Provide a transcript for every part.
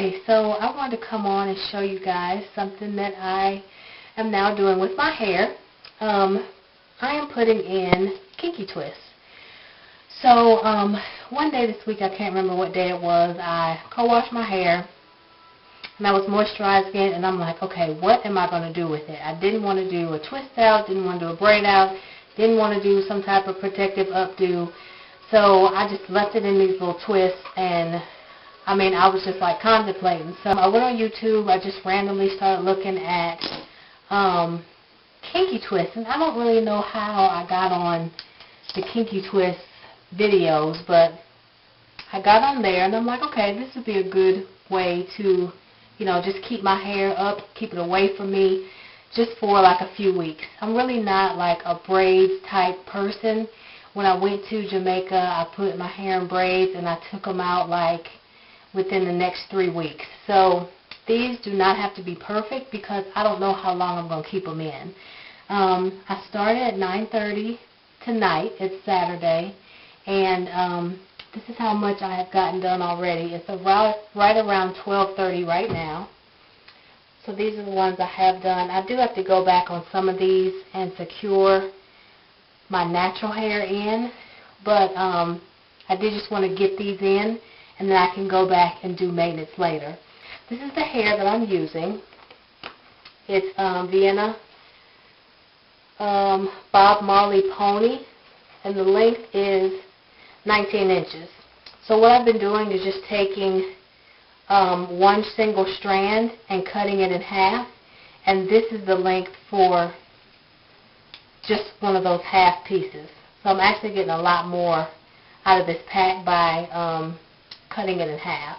Okay, so I wanted to come on and show you guys something that I am now doing with my hair. I am putting in Kinky Twists. So one day this week, I can't remember what day it was, I co-washed my hair and I was moisturizing it, and I'm like, okay, what am I going to do with it? I didn't want to do a twist out, didn't want to do a braid out, didn't want to do some type of protective updo. So I just left it in these little twists, and I mean, I was just like contemplating. So I went on YouTube. I just randomly started looking at Kinky Twists, and I don't really know how I got on the Kinky Twists videos, but I got on there, and I'm like, okay, this would be a good way to, you know, just keep my hair up, keep it away from me, just for like a few weeks. I'm really not like a braids type person. When I went to Jamaica, I put my hair in braids, and I took them out like within the next 3 weeks. So these do not have to be perfect because I don't know how long I'm going to keep them in. I started at 9:30 tonight. It's Saturday, and this is how much I have gotten done already. It's right around 12:30 right now. So these are the ones I have done. I do have to go back on some of these and secure my natural hair in, but I did just want to get these in, and then I can go back and do maintenance later. This is the hair that I'm using. It's Vienna Bob Marley Pony, and the length is 19 inches. So what I've been doing is just taking one single strand and cutting it in half, and this is the length for just one of those half pieces. So I'm actually getting a lot more out of this pack by cutting it in half.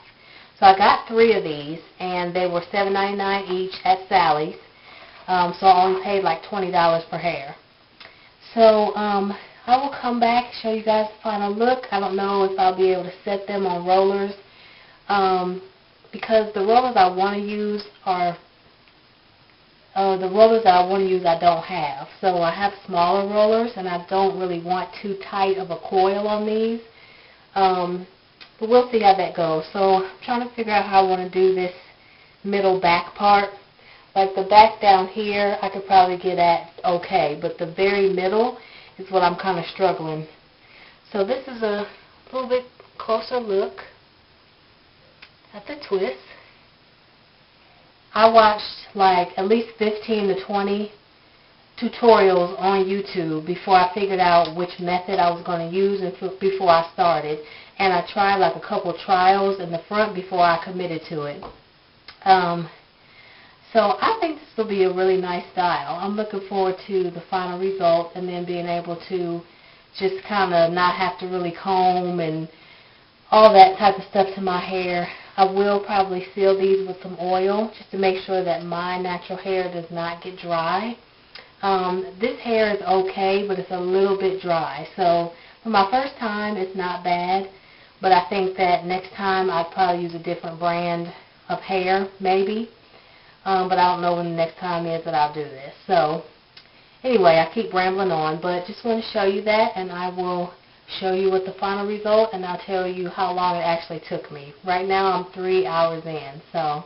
So I got 3 of these, and they were $7.99 each at Sally's. So I only paid like $20 per hair. So I will come back and show you guys the final look. I don't know if I'll be able to set them on rollers because the rollers I want to use are I don't have. So I have smaller rollers, and I don't really want too tight of a coil on these. But we'll see how that goes. So I'm trying to figure out how I want to do this middle back part. Like the back down here, I could probably get at okay, but the very middle is what I'm kind of struggling. So this is a little bit closer look at the twist. I watched like at least 15 to 20 tutorials on YouTube before I figured out which method I was going to use and before I started. And I tried like a couple trials in the front before I committed to it. So I think this will be a really nice style. I'm looking forward to the final result, and then being able to just kind of not have to really comb and all that type of stuff to my hair. I will probably seal these with some oil just to make sure that my natural hair does not get dry. This hair is okay, but it's a little bit dry. So for my first time, it's not bad, but I think that next time I'd probably use a different brand of hair, maybe. But I don't know when the next time is that I'll do this. So anyway, I keep rambling on, but just want to show you that, and I will show you what the final result, and I'll tell you how long it actually took me. Right now I'm 3 hours in. So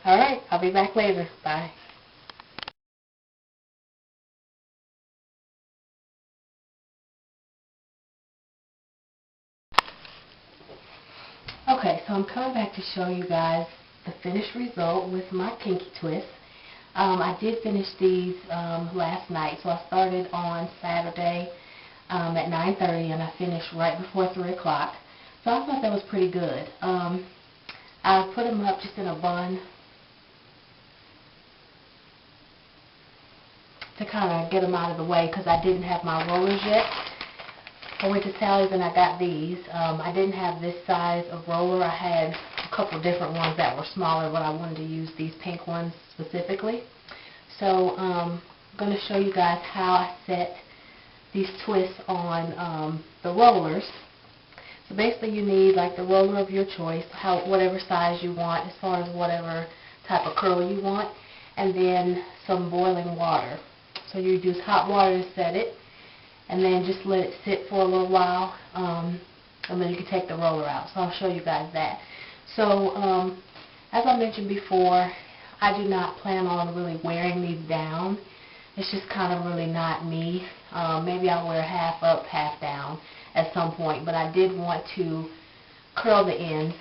alright, I'll be back later. Bye. Okay, so I'm coming back to show you guys the finished result with my Kinky Twists. I did finish these last night, so I started on Saturday at 9:30, and I finished right before 3 o'clock. So I thought that was pretty good. I put them up just in a bun to kind of get them out of the way because I didn't have my rollers yet. I went to Sally's and I got these. I didn't have this size of roller. I had a couple different ones that were smaller, but I wanted to use these pink ones specifically. So I'm going to show you guys how I set these twists on the rollers. So basically you need like the roller of your choice, whatever size you want as far as whatever type of curl you want, and then some boiling water. So you use hot water to set it, and then just let it sit for a little while, and then you can take the roller out. So I'll show you guys that. So as I mentioned before, I do not plan on really wearing these down. It's just kind of really not me. Maybe I'll wear half up, half down at some point, but I did want to curl the ends,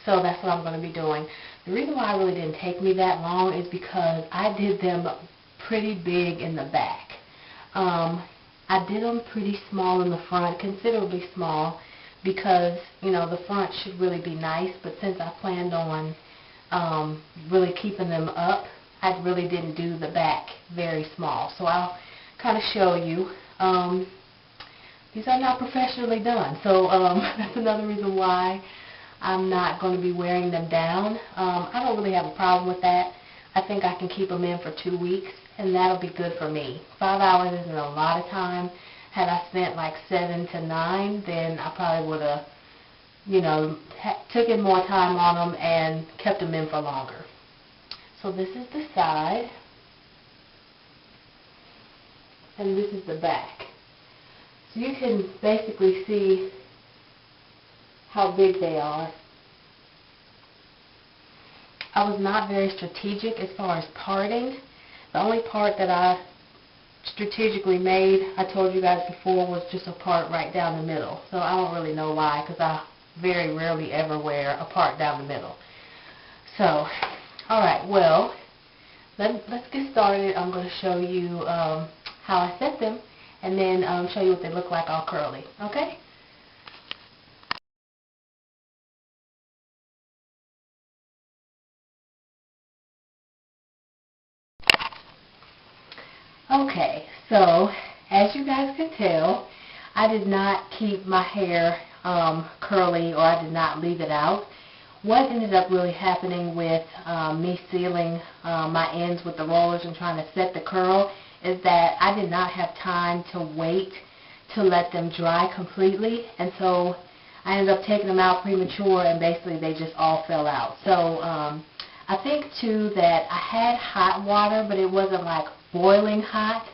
so that's what I'm going to be doing. The reason why it really didn't take me that long is because I did them pretty big in the back. I did them pretty small in the front, considerably small, because, you know, the front should really be nice, but since I planned on really keeping them up, I really didn't do the back very small. So I'll kind of show you. These are not professionally done, so that's another reason why I'm not going to be wearing them down. I don't really have a problem with that. I think I can keep them in for 2 weeks, and that'll be good for me. 5 hours isn't a lot of time. Had I spent like 7 to 9, then I probably would have, you know, taken more time on them and kept them in for longer. So this is the side, and this is the back. So you can basically see how big they are. I was not very strategic as far as parting. The only part that I strategically made, I told you guys before, was just a part right down the middle. So I don't really know why, because I very rarely ever wear a part down the middle. So, alright, well, let's get started. I'm going to show you how I set them, and then show you what they look like all curly. Okay? Okay, so as you guys can tell, I did not keep my hair curly, or I did not leave it out. What ended up really happening with me sealing my ends with the rollers and trying to set the curl is that I did not have time to wait to let them dry completely, and so I ended up taking them out premature, and basically they just all fell out. So I think too that I had hot water, but it wasn't like boiling hot,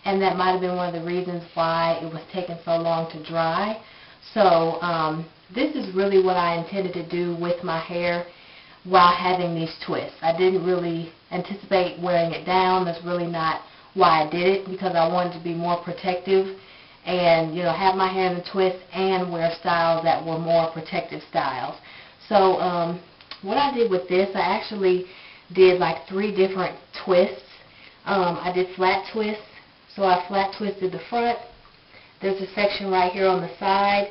and that might have been one of the reasons why it was taking so long to dry. So this is really what I intended to do with my hair while having these twists. I didn't really anticipate wearing it down. That's really not why I did it, because I wanted to be more protective and, you know, have my hair in a twist and wear styles that were more protective styles. So what I did with this, I actually did like 3 different twists. I did flat twists, so I flat twisted the front. There's a section right here on the side.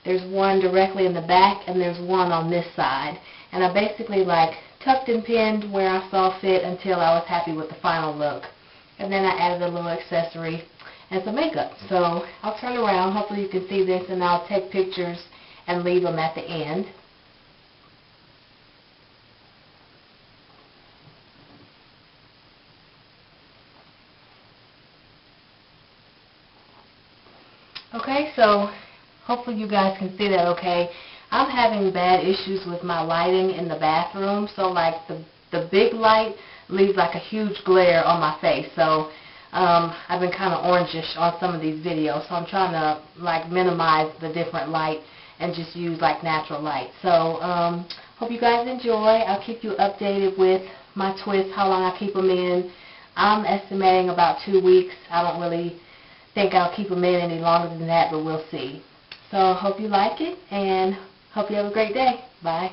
There's one directly in the back, and there's one on this side. And I basically like tucked and pinned where I saw fit until I was happy with the final look. And then I added a little accessory and some makeup. So I'll turn around. Hopefully you can see this, and I'll take pictures and leave them at the end. Okay, so hopefully you guys can see that okay. I'm having bad issues with my lighting in the bathroom, so like the big light leaves like a huge glare on my face. So I've been kind of orangish on some of these videos, so I'm trying to like minimize the different light and just use like natural light. So hope you guys enjoy. I'll keep you updated with my twists, how long I keep them in. I'm estimating about 2 weeks. I don't really think I'll keep them in any longer than that, but we'll see. So hope you like it, and hope you have a great day. Bye.